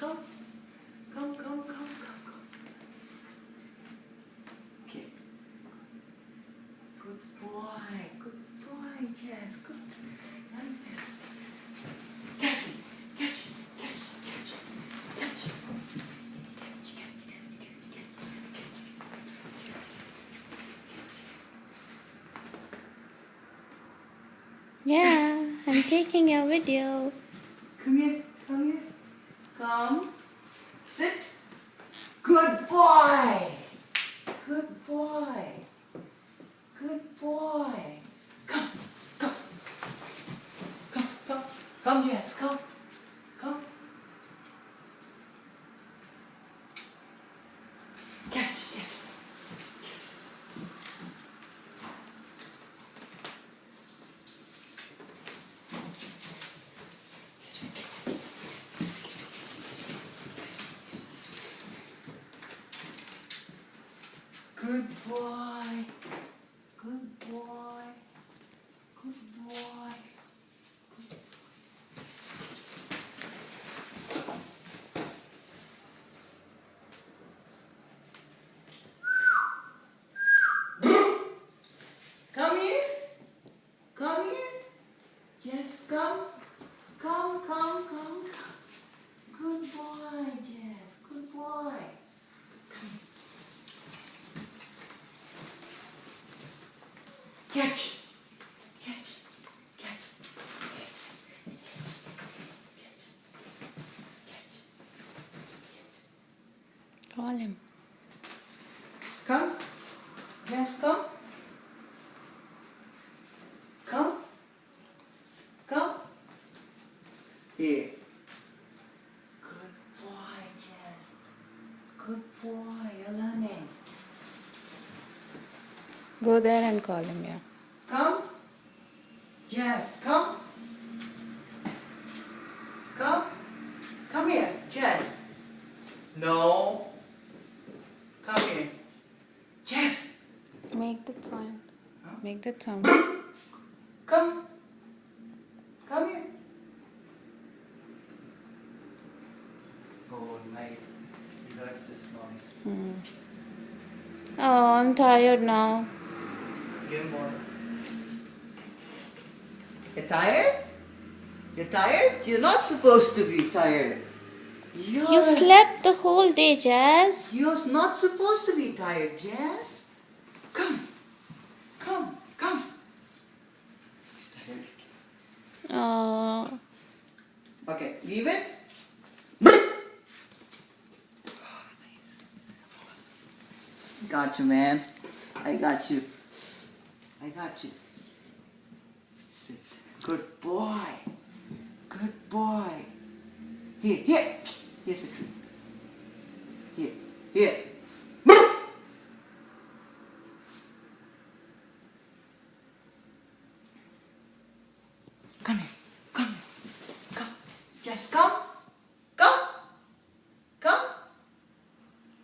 come. Come, come, come, come, come. Okay. Good boy. Good boy, Jazz. Good. Very fast. Catch it. Catch it. Catch it. Catch it. Catch it. Catch, catch, catch, catch, catch, catch. Yeah, I'm taking a video. Come here. Come here. Come. Sit. Good boy. Good boy. Good boy. Come. Come. Come. Come. Come, yes. Come. Come. Catch. Catch. Good boy. Good boy. Good boy. Come here. Come here. Jess, come. Come, come, come, come. Good boy, Jess. Good boy. Come. Catch. Catch. Catch. Catch. Catch. Catch. Call him. Come. Yes, come. Come. Come. Here. Good boy, Jess. Good boy, you're learning. Go there and call him, yeah. Come. Yes, come. Come. Come here, Jess. No. Come here. Jess. Make that sound. Huh? Make that sound. Come. Come here. Oh, nice. He likes this noise. Oh, I'm tired now. Give him water. You're tired? You're tired? You're not supposed to be tired. You slept the whole day, Jazz. You're not supposed to be tired, Jazz. Come. Come. Come. He's tired. Oh. Okay, leave it. Got you, man. I got you. I got you. Sit. Good boy. Good boy. Here, here. Here's a treat. Here, here. Come here. Come here. Come. Yes, come. Come. Come.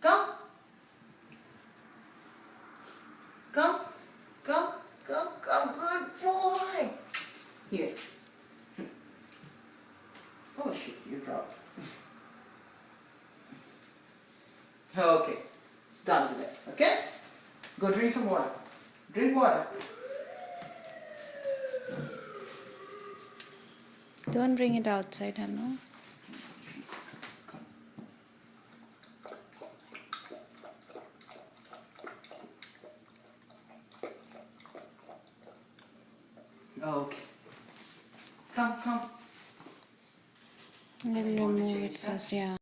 Come. Come, come, come, come, good boy. Here. Oh shit, you dropped. Okay, it's done today, okay? Go drink some water. Drink water. Don't bring it outside, Hanno. Come. Okay. Come, come. We'll remove it first, yeah.